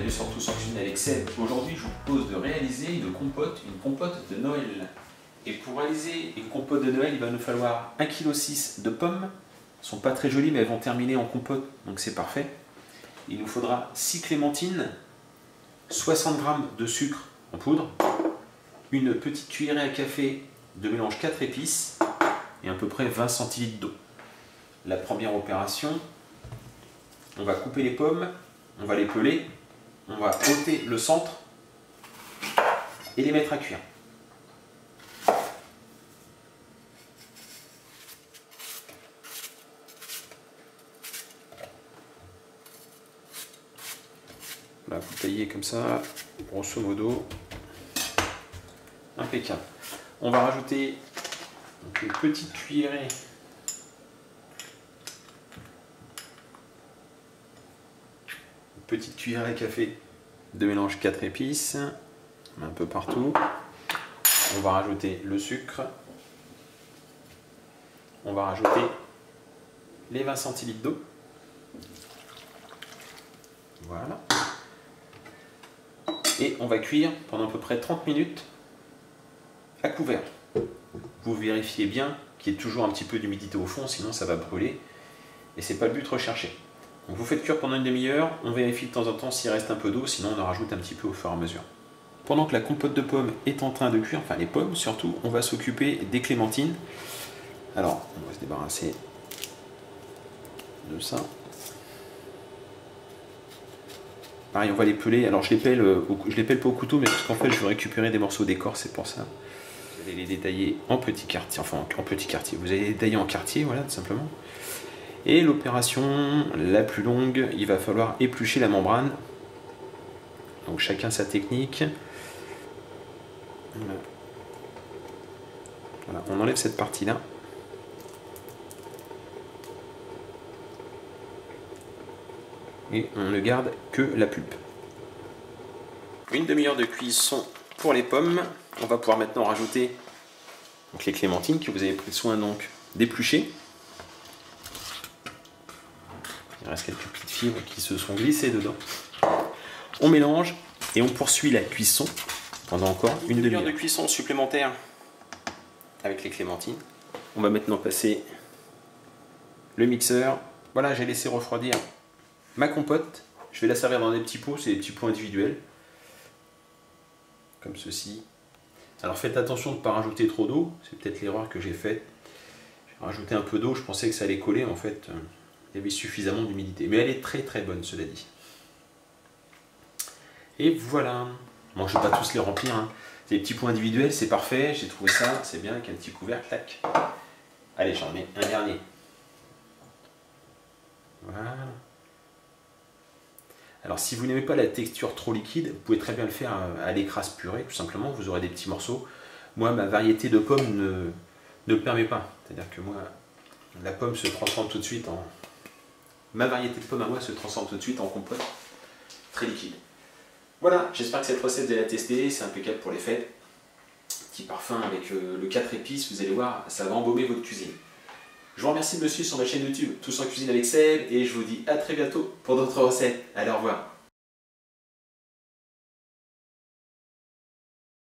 bienvenue sur Tous en Cuisine avec Seb. Aujourd'hui je vous propose de réaliser une compote de Noël. Et pour réaliser une compote de Noël, il va nous falloir 1,6 kg de pommes. Elles ne sont pas très jolies mais elles vont terminer en compote, donc c'est parfait. Il nous faudra 6 clémentines, 60 g de sucre en poudre, une petite cuillerée à café de mélange 4 épices et à peu près 20 centilitres d'eau. La première opération, on va couper les pommes, on va les peler, on va ôter le centre et les mettre à cuire. Voilà, vous taillez comme ça, grosso modo, impeccable. On va rajouter donc une petite cuillerée à café de mélange 4 épices, un peu partout. On va rajouter le sucre. On va rajouter les 20 centilitres d'eau. Voilà. Et on va cuire pendant à peu près 30 minutes à couvert. Vous vérifiez bien qu'il y ait toujours un petit peu d'humidité au fond, sinon ça va brûler. Et c'est pas le but recherché. Donc vous faites cuire pendant une demi-heure, on vérifie de temps en temps s'il reste un peu d'eau, sinon on en rajoute un petit peu au fur et à mesure. Pendant que la compote de pommes est en train de cuire, enfin les pommes surtout, on va s'occuper des clémentines. Alors, on va se débarrasser de ça. Pareil, on va les peler. Alors je les pèle pas au couteau, mais parce qu'en fait je veux récupérer des morceaux d'écorce, c'est pour ça. Vous allez les détailler en petits quartiers, enfin en petits quartiers. Vous allez les détailler en quartiers, voilà, tout simplement. Et l'opération la plus longue, il va falloir éplucher la membrane. Donc chacun sa technique. Voilà, on enlève cette partie-là. Et on ne garde que la pulpe. Une demi-heure de cuisson pour les pommes. On va pouvoir maintenant rajouter donc les clémentines que vous avez pris soin donc d'éplucher. Il reste quelques petites fibres qui se sont glissées dedans. On mélange et on poursuit la cuisson pendant encore une demi-heure de cuisson supplémentaire avec les clémentines. On va maintenant passer le mixeur. Voilà, j'ai laissé refroidir ma compote. Je vais la servir dans des petits pots, c'est des petits pots individuels. Comme ceci. Alors faites attention de ne pas rajouter trop d'eau, c'est peut-être l'erreur que j'ai faite. J'ai rajouté un peu d'eau, je pensais que ça allait coller, en fait il y avait suffisamment d'humidité. Mais elle est très très bonne, cela dit. Et voilà. Bon, je ne vais pas tous les remplir, hein. C'est des petits pots individuels, c'est parfait, j'ai trouvé ça, c'est bien, avec un petit couvercle, tac. Allez, j'en mets un dernier. Voilà. Alors si vous n'aimez pas la texture trop liquide, vous pouvez très bien le faire à l'écrase purée, tout simplement, vous aurez des petits morceaux. Moi, ma variété de pommes ne le permet pas. C'est-à-dire que moi, la pomme se transforme tout de suite en... Ma variété de pommes à moi se transforme tout de suite en compote très liquide. Voilà, j'espère que cette recette vous allez la tester, c'est impeccable pour les fêtes. Petit parfum avec le 4 épices, vous allez voir, ça va embaumer votre cuisine. Je vous remercie de me suivre sur ma chaîne YouTube Tous en Cuisine avec Seb et je vous dis à très bientôt pour d'autres recettes. Allez, au revoir.